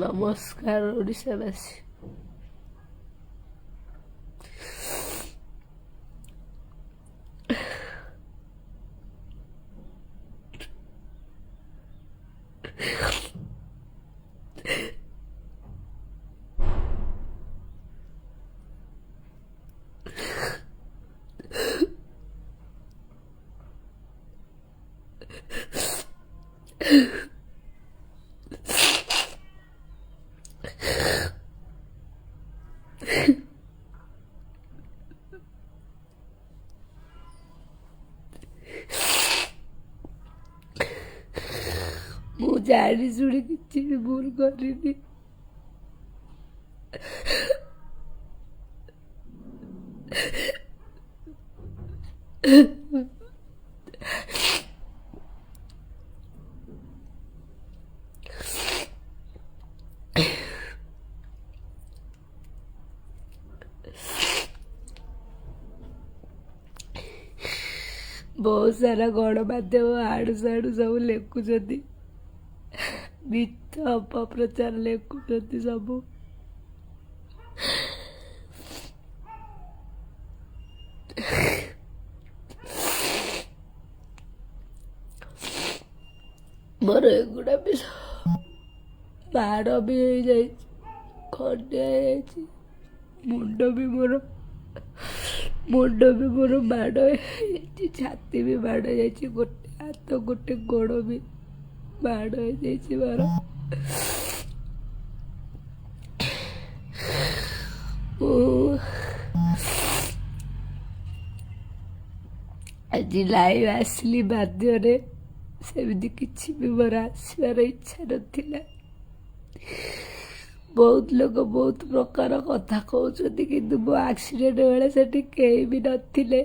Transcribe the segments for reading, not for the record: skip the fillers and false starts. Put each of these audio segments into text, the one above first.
नमस्कार ओडिशावासी। ମୁଁ ଜାଣି ଶୁଣି କିଛି ବି ଭୁଲ କରିନି। बहुत सारा गणमाध्यम आड़ू साड़ू सब लेखुंट मिथ अपप्रचार लेखुंट सब। मोर एगुड़ा भी माड़ भी हो जाए, खंडिया हो, मुंड भी मोर माड़, छाती भी माड़ जाए, गोटे हाथ गोटे गोड़ भी माड़ हो जाए मोर। आज लाइव आसली बाध्य सेमती किसी भी मोर आसवार इच्छा नथिला। बहुत लोग बहुत प्रकार कथा कहते कि मो एक्सीडेंट बेले से कहीं भी नथिले।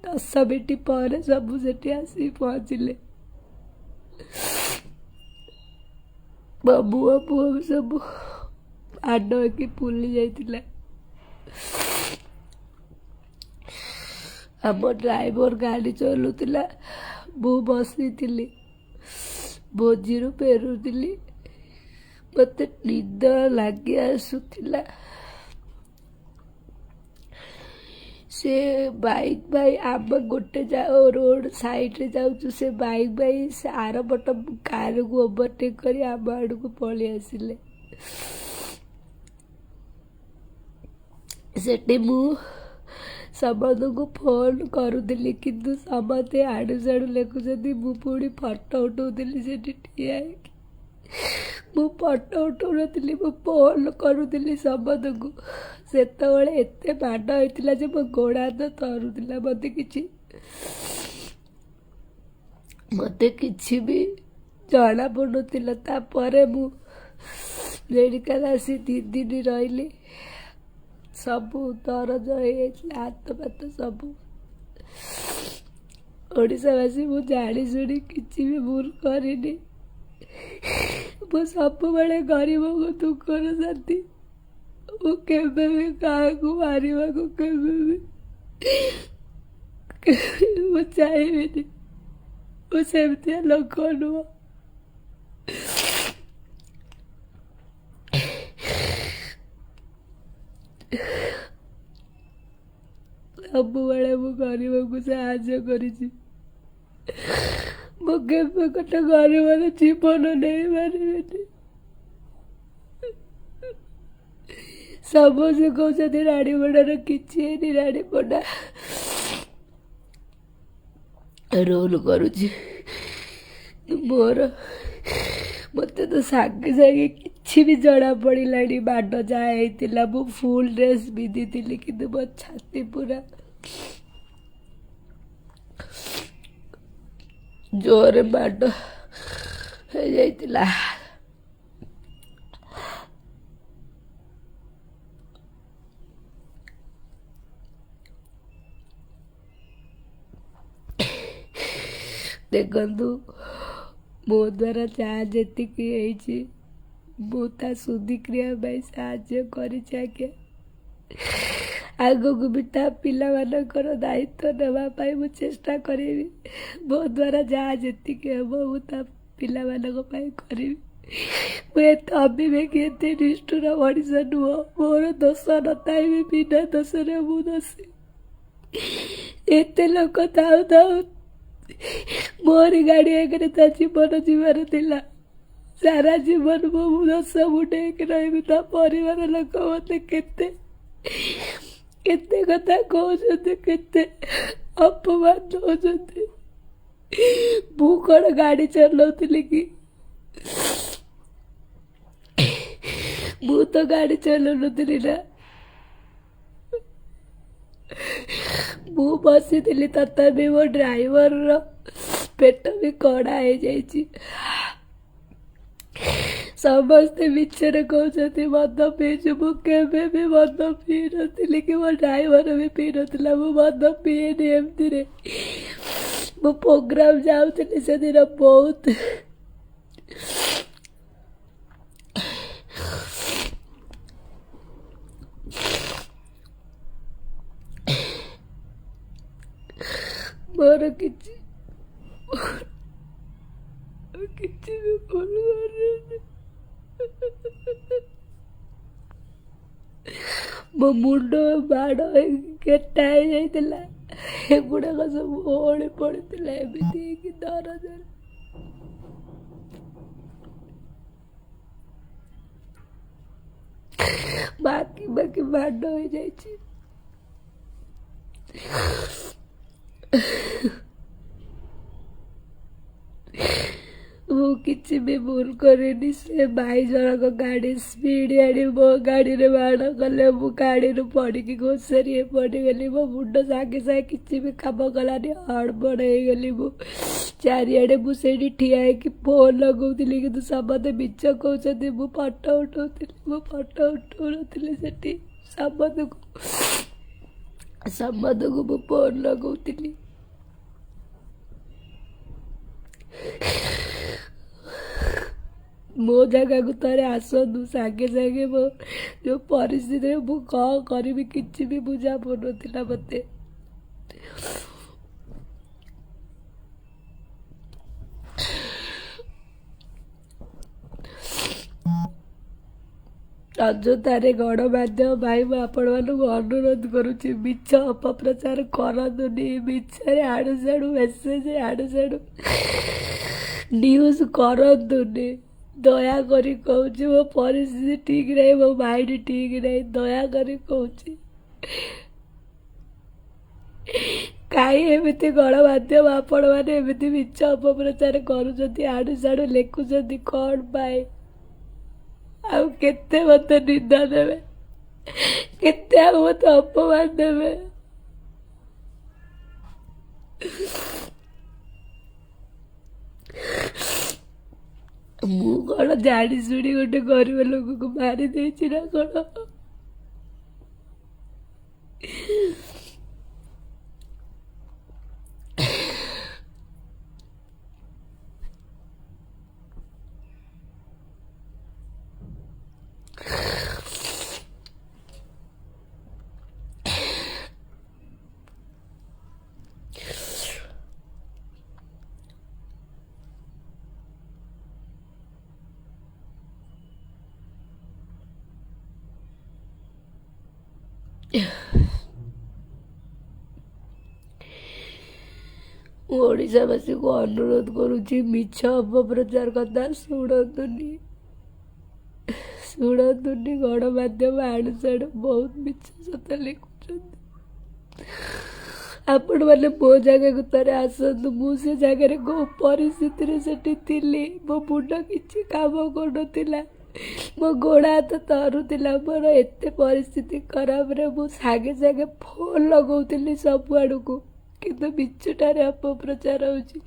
10 मिनट पर सब से आसी पहुँचले। मुआ मुआ सब आड कि फुली जाइतिला। आम ड्राइवर गाड़ी चलुला, मु बसी भोजी फेरुली। मत निद लगी आसुला। से बाइक भाई आम गोटे रोड साइड रे जाऊँ, से बाइक भाई से आर पट कार को ओवरटेक कर आम आड़ को पलि आसिले। सेठी मु समस्त को फोन करुली किंतु समस्ते आड़ू साड़ू लेखुंट। मु पुणी फटो उठाऊली से मु फटो उठाऊ नी, मु फोन करुली समस्त को। सेतबेले एते माड़ होता जे मो गोड़ हाथ थरुला। मते किछि भी जना पड़ुनथिला। तापर मु मेडिकल आसी 2 दिन रही, सबू दरज हो हाथ पात सब। ओडिशावासी मु जानी शुणी किसी भी भूल करनी। मु सब बड़े गरीब को दुखर साथी। मु केबे भी क्या मारिबा को केबे भी मु चाहिए। मु सेमती लोक नुह। सब बड़े मु गरीब को साहाଯ୍य करिछि। मु केबे गोटे गरीबर जीवन नहीं मारिबेनि। सब से कहते राणीपड़ार किसी राणीपड़ा रोल करुछि मोर। मत तो सागे सागे किसी भी जना पड़ा माड़ जहाँ होता। मु फुल ड्रेस पिंधि थी कि मो छाती पूरा जोर माड़ हो जाइतिला। देखु मो द्वारा जहाँ जी मुझा शुद्धिक्रिया साहाଯ୍य कर आगक भी पिला मानकर दायित्व नापी मु चेष्टा करी। मो द्वारा जहाँ जी हम पिला करी। ମୁଁ ଏତେ ଅବିବେକୀ ଏତେ ନିଷ୍ଠୁର ମଣିଷ ନୁହଁ। ମୋର ଦୋଷ ନଥାଏ ବି ବିନା ଦୋଷରେ ମୁଁ ଦୋଷୀ। ଏତେ ଲୋକ ଥାଉ ଥାଉ ମୋରି ଗାଡ଼ି ଆଗରେ ତା ଜୀବନ ଯିବାର ଥିଲା। ସାରା ଜୀବନ ମୁଁ ଦୋଷ ମୁଣ୍ଡେଇକି ରହିବି। ତା ପରିବାର ଲୋକ ମୋତେ କେତେ କେତେ କଥା କହୁଛନ୍ତି, କେତେ ଅପମାନ ଦେଉଛନ୍ତି। ମୁଁ କ'ଣ ଗାଡ଼ି ଚଲାଉଥିଲି କି? ମୁଁ ତ ଗାଡ଼ି ଚଲାଉନଥିଲି ନା। ମୁଁ ବସିଥିଲି, ତଥାପି ମୋ ଡ୍ରାଇଭରର ପେଟ ବି କଡ଼ା ହେଇଯାଇଛି। ସମସ୍ତେ ମିଛରେ କହୁଛନ୍ତି ମଦ ପିଇଛୁ। ମୁଁ କେବେ ବି ମଦ ପିଇ ନଥିଲି କି ମୋ ଡ୍ରାଇଭର ବି ପିଇ ନଥିଲା। ମୁଁ ମଦ ପିଏନି ଏମିତିରେ। ମୁଁ ପ୍ରୋଗ୍ରାମ ଯାଉଥିଲି ସେଦିନ ବହୁତ ମୋର କିଛି ବି ଭୁଲ କରିନି। ମୋ ମୁଣ୍ଡ ବାଡ଼ ହେଇକି କେଟା ହେଇଯାଇଥିଲା। ଏଗୁଡ଼ାକ ସବୁ ଓହଳି ପଡ଼ିଥିଲା ଏମିତି ହେଇକି ଦରଜରେ। ବାକି ବାକି ମାଡ଼ ହେଇଯାଇଛି। ମୁଁ କିଛି ବି ଭୁଲ କରିନି। ସେ ଭାଇ ଜଣକ ଗାଡ଼ି ସ୍ପିଡ଼ ଆଣି ମୋ ଗାଡ଼ିରେ ମାଡ଼ କଲେ। ମୁଁ ଗାଡ଼ିରୁ ପଡ଼ିକି ଘୋଷାରିଏ ପଡ଼ିଗଲି। ମୋ ମୁଣ୍ଡ ସାଙ୍ଗେ ସାଙ୍ଗେ କିଛି ବି କାମ କଲାନି। ହଡ଼ବଡ଼ ହେଇଗଲି ମୁଁ। ଚାରିଆଡ଼େ ମୁଁ ସେଇଠି ଠିଆ ହେଇକି ଫୋନ୍ ଲଗାଉଥିଲି, କିନ୍ତୁ ସମସ୍ତେ ମିଛ କହୁଛନ୍ତି। ମୁଁ ଫଟୋ ଉଠାଉଥିଲି, ମୁଁ ଫଟୋ ଉଠାଉନଥିଲି। ସେଠି ସମସ୍ତଙ୍କୁ ମୁଁ ଫୋନ୍ ଲଗାଉଥିଲି। ମୋ ଜାଗାକୁ ଥରେ ଆସନ୍ତୁ। ସାଙ୍ଗେ ସାଙ୍ଗେ ମୋ ଯେଉଁ ପରିସ୍ଥିତିରେ ମୁଁ କ'ଣ କରିବି କିଛି ବି ବୁଝା ପଡ଼ୁନଥିଲା ମୋତେ। ଅଯଥାରେ ଗଣମାଧ୍ୟମ ଭାଇ ମୁଁ ଆପଣମାନଙ୍କୁ ଅନୁରୋଧ କରୁଛି, ମିଛ ଅପପ୍ରଚାର କରନ୍ତୁନି। ମିଛରେ ଆଡ଼ୁ ସାଡ଼ୁ ମେସେଜ ଆଡ଼ୁ ସାଡ଼ୁ ନ୍ୟୁଜ୍ କରନ୍ତୁନି। ଦୟାକରି କହୁଛି, ମୋ ପରିସ୍ଥିତି ଠିକ୍ ନାହିଁ, ମୋ ମାଇଣ୍ଡ ଠିକ୍ ନାହିଁ। ଦୟାକରି କହୁଛି, କାହିଁ ଏମିତି ଗଣମାଧ୍ୟମ ଆପଣମାନେ ଏମିତି ମିଛ ଅପପ୍ରଚାର କରୁଛନ୍ତି, ଆଡ଼ୁ ସାଡ଼ୁ ଲେଖୁଛନ୍ତି କ'ଣ ପାଇଁ? ଆଉ କେତେ ମୋତେ ନିନ୍ଦା ଦେବେ, କେତେ ଆଉ ମୋତେ ଅପମାନ ଦେବେ? ମୁଁ କ'ଣ ଜାଣି ଶୁଣି ଗୋଟେ ଗରିବ ଲୋକକୁ ମାରି ଦେଇଛି ନା କ'ଣ? ମୁଁ ଓଡ଼ିଶାବାସୀକୁ ଅନୁରୋଧ କରୁଛି, ମିଛ ଅପପ୍ରଚାର କଥା ଶୁଣନ୍ତୁନି। ଗଣମାଧ୍ୟମ ଆଡ଼ୁ ସାଡ଼ୁ ବହୁତ ମିଛ ସତ ଲେଖୁଛନ୍ତି। ଆପଣମାନେ ମୋ ଜାଗାକୁ ଥରେ ଆସନ୍ତୁ। ମୁଁ ସେ ଜାଗାରେ କୋଉ ପରିସ୍ଥିତିରେ ସେଠି ଥିଲି। ମୋ ମୁଣ୍ଡ କିଛି କାମ କରୁନଥିଲା, ମୋ ଗୋଡ଼ ହାତ ଥରୁଥିଲା। ମୋର ଏତେ ପରିସ୍ଥିତି ଖରାପରେ ମୁଁ ସାଙ୍ଗେ ସାଙ୍ଗେ ଫୋନ୍ ଲଗାଉଥିଲି ସବୁଆଡ଼କୁ, କିନ୍ତୁ ମିଛଟାରେ ଅପପ୍ରଚାର ହେଉଛି।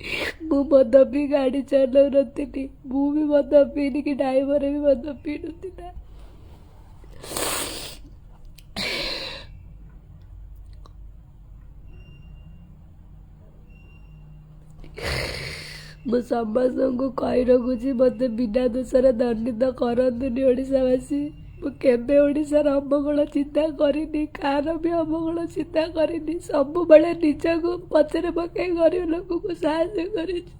ମୁଁ ମଦ ପିଇ ଗାଡ଼ି ଚଲାଉନଥିଲି। ମୁଁ ବି ମଦ ପିଇନି କି ଡ୍ରାଇଭର ବି ମଦ ପିଇ ନଥିଲା। ମୁଁ ସମସ୍ତଙ୍କୁ କହି ରଖୁଛି, ମୋତେ ବିନା ଦୋଷରେ ଦଣ୍ଡିତ କରନ୍ତୁନି ଓଡ଼ିଶାବାସୀ। ମୁଁ କେବେ ଓଡ଼ିଶାର ଅମଙ୍ଗଳ ଚିନ୍ତା କରିନି, କାହାର ବି ଅମଙ୍ଗଳ ଚିନ୍ତା କରିନି। ସବୁବେଳେ ନିଜକୁ ପଛରେ ପକାଇ ଗରିବ ଲୋକଙ୍କୁ ସାହାଯ୍ୟ କରିଛି।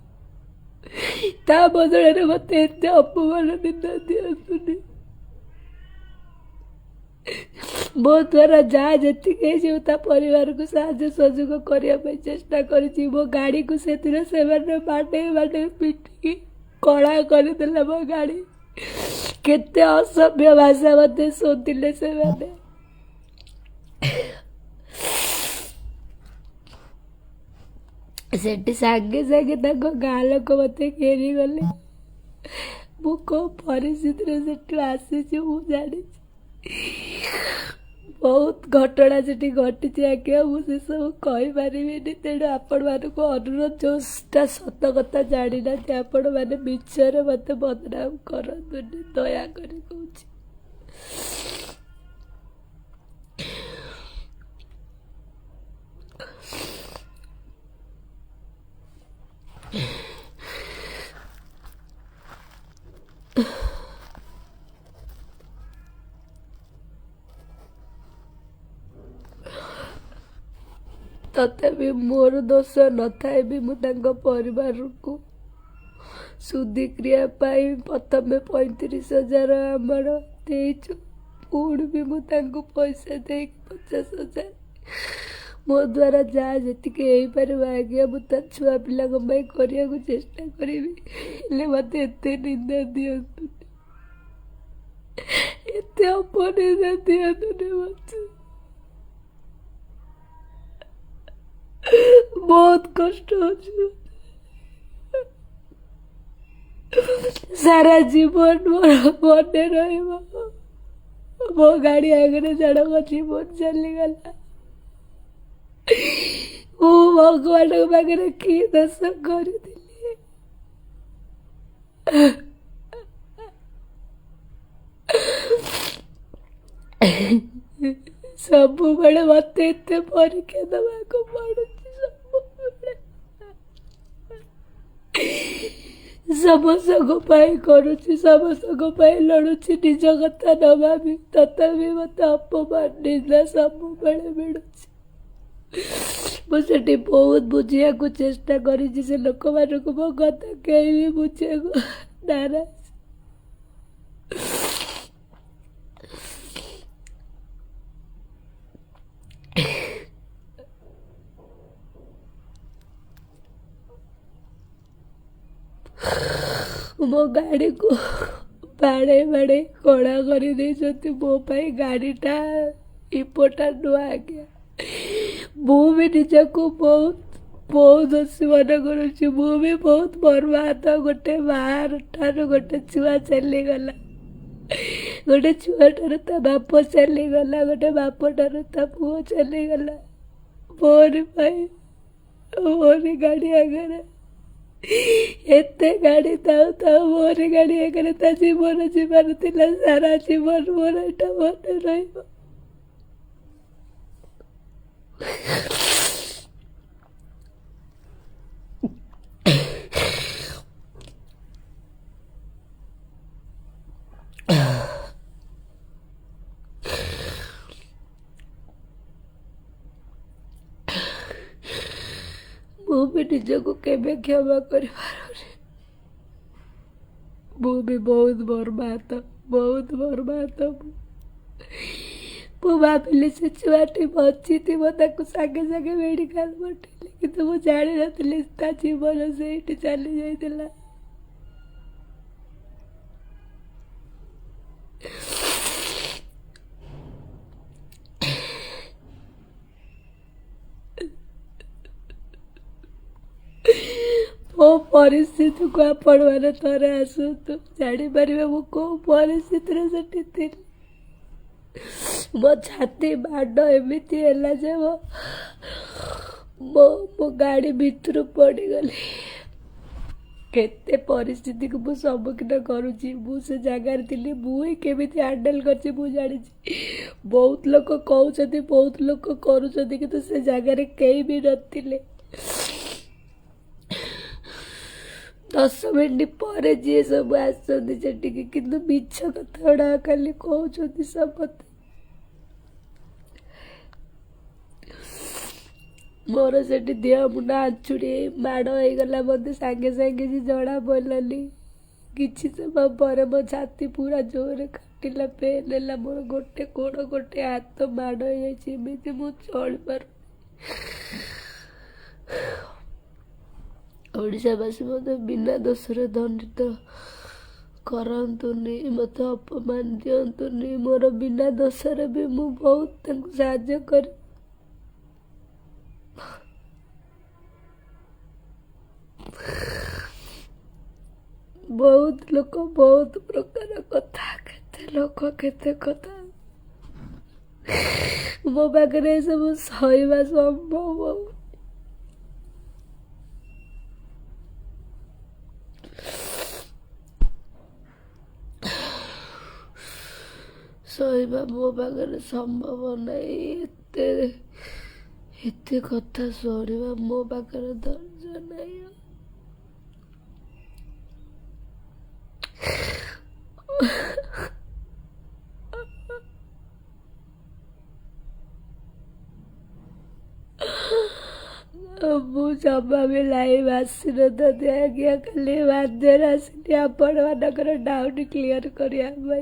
ତା ବଦଳରେ ମତେ ଏତେ ଅପମାନ ନିନ୍ଦା ଦିଅନ୍ତୁନି। ମୋ ଦ୍ୱାରା ଯାହା ଯେତିକି ହେଇଛି ମୁଁ ତା ପରିବାରକୁ ସାହାଯ୍ୟ ସହଯୋଗ କରିବା ପାଇଁ ଚେଷ୍ଟା କରିଛି। ମୋ ଗାଡ଼ିକୁ ସେଥିରେ ସେମାନେ ବାଡ଼େଇ ପିଟିକି କଳା କରିଦେଲେ ମୋ ଗାଡ଼ି। କେତେ ଅସଭ୍ୟ ଭାଷା ମୋତେ ଶୋଧିଲେ ସେମାନେ। ସେଠି ସାଙ୍ଗେ ସାଙ୍ଗେ ତାଙ୍କ ଗାଁ ଲୋକ ମୋତେ ଘେରିଗଲେ। ମୁଁ କେଉଁ ପରିସ୍ଥିତିରେ ସେଠୁ ଆସିଛି ମୁଁ ଜାଣିଛି। ବହୁତ ଘଟଣା ସେଠି ଘଟିଛି ଆଜ୍ଞା, ମୁଁ ସେସବୁ କହିପାରିବିନି। ତେଣୁ ଆପଣମାନଙ୍କୁ ଅନୁରୋଧ, ଯେଉଁଟା ସତ କଥା ଜାଣିନାହାନ୍ତି ଆପଣମାନେ ମିଛରେ ମୋତେ ବଦନାମ କରନ୍ତୁନି, ଦୟାକରି କହୁଛି। ତଥାପି ମୋର ଦୋଷ ନଥାଏ ବି ମୁଁ ତାଙ୍କ ପରିବାରକୁ ସୁଧିକ୍ରିୟା ପାଇଁ ପ୍ରଥମେ 35,000 ଆମର ଦେଇଛୁ। ପୁଣି ବି ମୁଁ ତାଙ୍କୁ ପଇସା ଦେଇକି 50,000 ମୋ ଦ୍ୱାରା ଯାହା ଯେତିକି ହେଇପାରିବ ଆଜ୍ଞା ମୁଁ ତା ଛୁଆ ପିଲାଙ୍କ ପାଇଁ କରିବାକୁ ଚେଷ୍ଟା କରିବି। ହେଲେ ମୋତେ ଏତେ ନିନ୍ଦା ଦିଅନ୍ତୁନି, ଏତେ ଅପନିନ୍ଦା ଦିଅନ୍ତୁନି। ମୋତେ ବହୁତ କଷ୍ଟ ହଉଛି। ସାରା ଜୀବନ ମୋର ମନେ ରହିବ। ମୋ ଗାଡ଼ି ଆଗରେ ଜଣଙ୍କ ଜୀବନ ଚାଲିଗଲା। ମୁଁ ଭଗବାନଙ୍କ ପାଖରେ କି ଦୋଷ କରିଥିଲି? ସବୁବେଳେ ମୋତେ ଏତେ ପରୀକ୍ଷା ଦେବାକୁ ପଡୁଛି। ସମସ୍ତଙ୍କ ପାଇଁ କରୁଛି, ସମସ୍ତଙ୍କ ପାଇଁ ଲଢୁଛି, ନିଜ କଥା ନ ଭାବି। ତଥାପି ମୋତେ ଅପମାନ ନିନ୍ଦା ସବୁବେଳେ ମିଳୁଛି। ମୁଁ ସେଠି ବହୁତ ବୁଝିବାକୁ ଚେଷ୍ଟା କରିଛି। ସେ ଲୋକମାନଙ୍କୁ ମୋ କଥା କେହି ବି ବୁଝିବାକୁ ନାରାଜ। ମୋ ଗାଡ଼ିକୁ ବାଡ଼େଇ କଳା କରିଦେଇଛନ୍ତି। ମୋ ପାଇଁ ଗାଡ଼ିଟା ଇମ୍ପୋର୍ଟାଣ୍ଟ ନୁହଁ ଆଜ୍ଞା। ମୁଁ ବି ନିଜକୁ ବହୁତ ଦୋଷୀ ମନେ କରୁଛି। ମୁଁ ବି ବହୁତ ବର୍ବାଦ। ଗୋଟେ ମାଆର ଠାରୁ ଗୋଟେ ଛୁଆ ଚାଲିଗଲା, ଗୋଟେ ଛୁଆଠାରୁ ତା ବାପ ଚାଲିଗଲା, ଗୋଟେ ବାପ ଠାରୁ ତା ପୁଅ ଚାଲିଗଲା। ମୋରି ପାଇଁ, ମୋରି ଗାଡ଼ି ଆଗରେ ଏତେ ଗାଡ଼ି ଥାଉ ମୋରି ଗାଡ଼ି ଆଗରେ ତା ଜୀବନ ଯିବାର ଥିଲା। ସାରା ଜୀବନ ମୋର ଏଇଟା ମନେ ରହିବ। ମୁଁ ବି ନିଜକୁ କେବେ କ୍ଷମା କରିପାରୁନି। ମୁଁ ବି ବହୁତ ବର୍ବାଦ। ମୁଁ ଭାବିଲି ସେ ଛୁଆଟି ବଞ୍ଚିଥିବ, ତାକୁ ସାଙ୍ଗେ ସାଙ୍ଗେ ମେଡ଼ିକାଲ ପଠେଇଲି, କିନ୍ତୁ ମୁଁ ଜାଣିନଥିଲି ତା ଜୀବନ ସେଇଠି ଚାଲି ଯାଇଥିଲା। ମୋ ପରିସ୍ଥିତିକୁ ଆପଣମାନେ ଥରେ ଆସନ୍ତୁ, ଜାଣିପାରିବେ ମୁଁ କୋଉ ପରିସ୍ଥିତିରେ ସେଠି ଥିଲି। ମୋ ଛାତି ମାଡ଼ ଏମିତି ହେଲା ଯେ ମୋ ଗାଡ଼ି ଭିତରୁ ପଡ଼ିଗଲି। କେତେ ପରିସ୍ଥିତିକୁ ମୁଁ ସମ୍ମୁଖୀନ କରୁଛି। ମୁଁ ସେ ଜାଗାରେ ଥିଲି, ମୁଁ ହିଁ କେମିତି ହ୍ୟାଣ୍ଡେଲ କରିଛି ମୁଁ ଜାଣିଛି। ବହୁତ ଲୋକ କହୁଛନ୍ତି, ବହୁତ ଲୋକ କରୁଛନ୍ତି, କିନ୍ତୁ ସେ ଜାଗାରେ କେହି ବି ନଥିଲେ। 10 ମିନିଟ୍ ପରେ ଯିଏ ସବୁ ଆସୁଛନ୍ତି ସେଠିକି, କିନ୍ତୁ ମିଛ କଥା ଗୁଡ଼ା ଖାଲି କହୁଛନ୍ତି ସମସ୍ତେ। मोर से देह मुंड आंचुड़ी माड़ होगला मत सागे सागे जना पड़ानी किसी समय पर मो छाती पूरा जोर काटिला पेन है मोर गोटे गोड़ गोटे हाथ माड़ होमती मु चल पार ओडावासी मत बिना दोषरे दंडित करतुनि मत अपमान दिंतुनि मोर बिना दोषरे भी मु बहुत साहाय्य कर बहुत लोक बहुत प्रकार कथा केते लोक केते कथा मो पाखे सब सहवा संभव सहवा मो पाखे संभव नहीं एते कथा शुणा मो पाखे धैर्य नहीं मु जमा भी लाइव आसी आज्ञा खाली बाध्यर आसनी आपण मानकर डाउट क्लीयर करने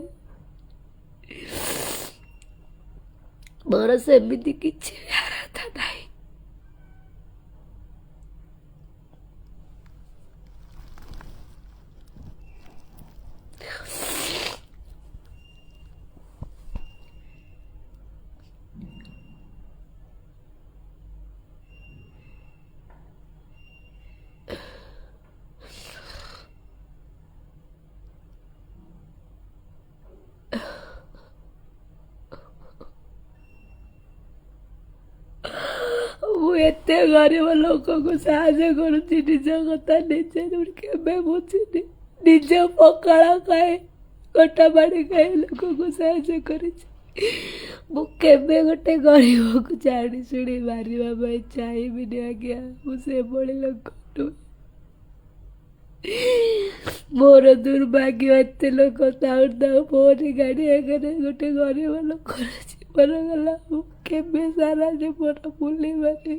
मोर सेमती किसी अर्थ नहीं एते गरीब लोक को साहय करुच्ची निज कथा निजे के बुझीनी निज पकाड़ा खाए कटा बाड़ी खाए लोक को साहय कर गोटे गरीब को जाणी शुणी मारे चाहिए आज्ञा मुझे लोक मोर दुर्भाग्य एत लोक मोरी गाड़ी आगे गोटे गरीब लोक जीवन गला केबे सारा जीवन भूली पारे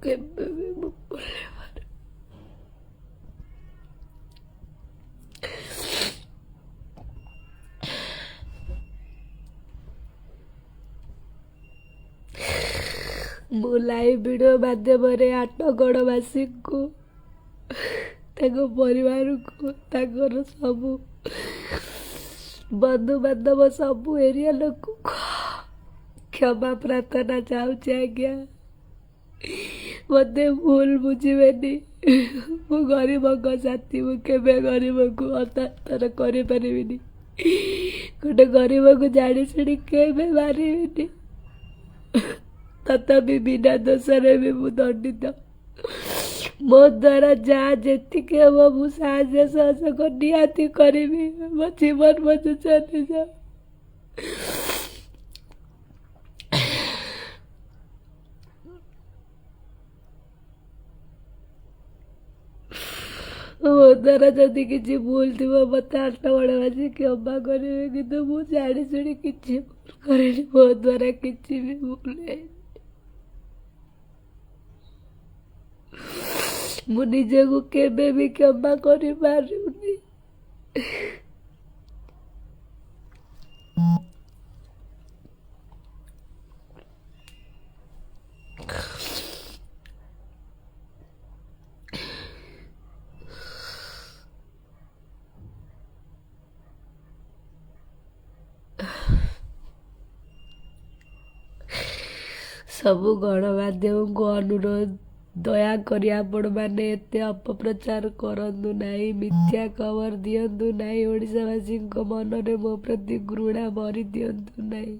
केबे भी भूली पारे मु लाइव वीडियो माध्यम आठगड़वासी को परिवार को सबू बंधु बांधव सबू एरिया लोक क्षमा प्रार्थना चाहूँ आज्ञा मत भूल बुझे मु गरीब साथी मुझे गरीब को हस्तांतर कर गोटे गरीब को जाणी शुणी के मारे तथापि बिना दोषरे भी मु दंडित मो द्वारा जहाँ जी हम मु साहय सहयोग निहाती करी मो जीवन मत चली जा मो द्वारा जदि किसी भूल थी मत 8 बड़े क्षमा करेंगे कि मु जाणी शुणी किसी भूल करेनि मो द्वारा किसी भी भूल है मु निजे को केबे भी क्षमा करि पारुनी सबु गणमाध्यम को अनुरोध दया करी आपण मैंने एते अपप्रचार करंतु नाही मिथ्या खबर दियंतु नाही ओडिशावासी मन में मो प्रति घृणा भरी दियंतु नाही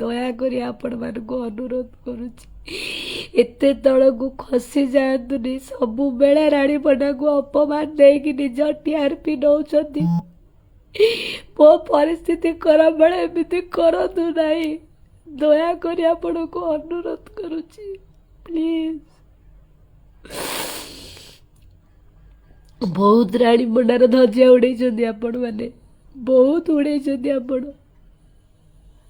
दया करी आपण मानक अनुरोध करुछि एते तल को खसी जातुनी सबु बेले राणीपना को अपमान देकी निज टीआरपी नौचंती मो परिस्थिति खराब बेले एमिति करंतु नाही दया करी आपण को अनुरोध करुछि प्लीज बहुत राणी मंडार धजिया उड़े आपण मैंने बहुत उड़ेइछन्ति आपण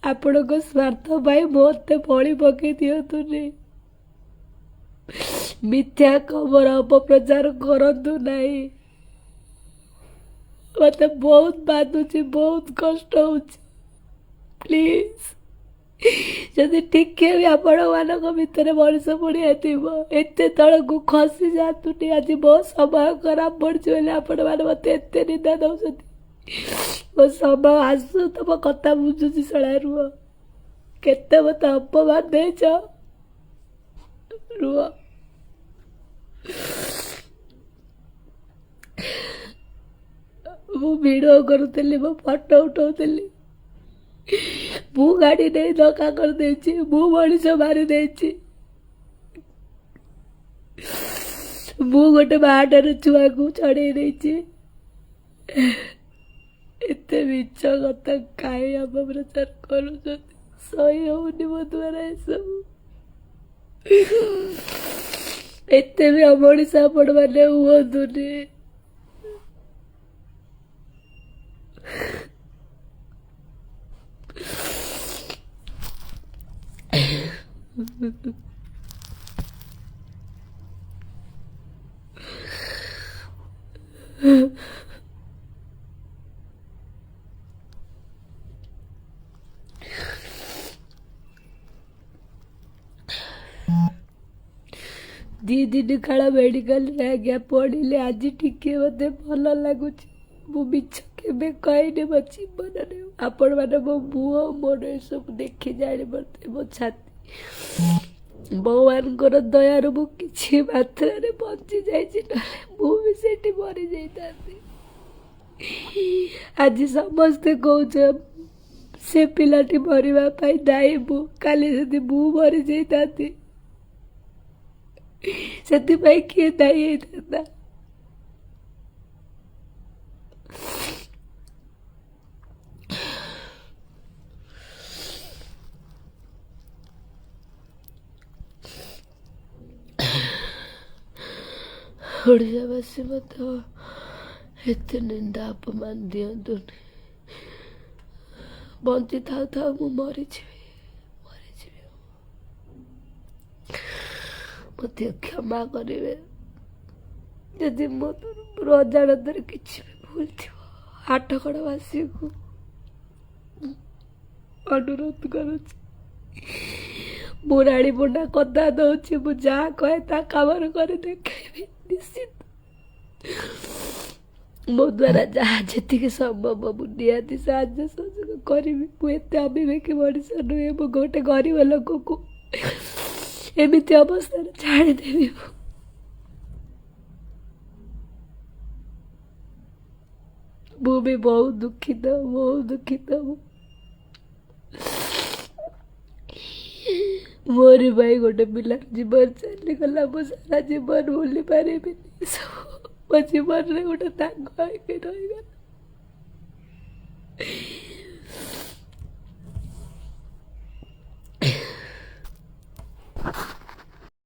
ଆପଣଙ୍କ ସ୍ୱାର୍ଥ ପାଇଁ ମୋତେ ବଳି ପକେଇ ଦିଅନ୍ତୁନି। ମିଥ୍ୟା ଖବର ଅପପ୍ରଚାର କରନ୍ତୁ ନାହିଁ। ମୋତେ ବହୁତ ବାଧୁଛି, ବହୁତ କଷ୍ଟ ହଉଛି। ପ୍ଲିଜ ଯଦି ଟିକେ ବି ଆପଣମାନଙ୍କ ଭିତରେ ମଣିଷ ପଡ଼ିଆ ଥିବ ଏତେ ତଳକୁ ଖସି ଯାଆନ୍ତୁନି। ଆଜି ମୋ ସମୟ ଖରାପ ପଡ଼ିଛି ବୋଲି ଆପଣମାନେ ମୋତେ ଏତେ ନିନ୍ଦା ଦେଉଛନ୍ତି। ମୋ ସମୟ ଆସୁ ତମ କଥା ବୁଝୁଛି। ଶଳା ରୁହ, କେତେ ମୋତେ ଅପମାନ ଦେଇଛ। ରୁହ, ମୁଁ ଭିଡ଼ିଓ କରୁଥିଲି, ମୁଁ ଫଟୋ ଉଠାଉଥିଲି, ମୁଁ ଗାଡ଼ି ନେଇ ଧକ୍କା କରିଦେଇଛି, ମୁଁ ମଣିଷ ମାରି ଦେଇଛି, ମୁଁ ଗୋଟେ ବାହାଟାର ଛୁଆକୁ ଛଡ଼େଇ ଦେଇଛି। ଏତେ ମିଛ କଥା କାହିଁ ଅପପ୍ରଚାର କରୁଛନ୍ତି? ସହି ହଉନି ମୋ ଦ୍ୱାରା ଏସବୁ। ଏତେ ବି ଅମଣିଷ ଆପଣମାନେ ହୁଅନ୍ତୁନି। दी दिन काल मेडिकल रे आज्ञा पड़िले आज टिके मते भल लगुच। मु मिछ केबे कहनी मो जीवन रे। आपण माने मो मुह मोर सब देखि जानि मते मो छाती भगवान दयार मु किछि मात्रा रे बंची जाइछि, मु भी सेठी मरी जाइताती। आज समस्ते कहूछ से पिलाटी मरवा पाई दायी मु, काली जदि मु मरी जाइताती ସେଥିପାଇଁ କିଏ ଦାୟୀ ହେଇଥାନ୍ତା? ଓଡ଼ିଶାବାସୀ ମଧ୍ୟ ଏତେ ନିନ୍ଦା ଅପମାନ ଦିଅନ୍ତୁନି। ବଞ୍ଚି ଥାଉ ଥାଉ ମୁଁ ମରିଯିବି। ମୋତେ କ୍ଷମା କରିବେ ଯଦି ମୋ ତରଫରୁ ଅଜାଣତରେ କିଛି ବି ଭୁଲ ଥିବ। ହାଟକଡ଼ବାସୀକୁ ଅନୁରୋଧ କରୁଛି, ମୁଁ ରାଣୀ ପଣ୍ଡା କଥା ଦଉଛି, ମୁଁ ଯାହା କହେ ତା କାମରେ କରି ଦେଖେଇବି ନିଶ୍ଚିତ। ମୋ ଦ୍ୱାରା ଯାହା ଯେତିକି ସମ୍ଭବ ମୁଁ ନିହାତି ସାହାଯ୍ୟ ସହଯୋଗ କରିବି। ମୁଁ ଏତେ ଅବିବେକୀ ମଣିଷ ନୁହେଁ। ମୁଁ ଗୋଟେ ଗରିବ ଲୋକକୁ ଏମିତି ଅବସ୍ଥାରେ ଛାଡ଼ିଦେବି। ମୁଁ ବି ବହୁତ ଦୁଃଖିତ। ମୋରି ପାଇଁ ଗୋଟେ ପିଲାର ଜୀବନ ଚାଲିଗଲା। ମୁଁ ସାରା ଜୀବନ ଭୁଲି ପାରିବିନି। ମୋ ଜୀବନରେ ଗୋଟେ ଦାଗ ହେଇକି ରହିଗଲା।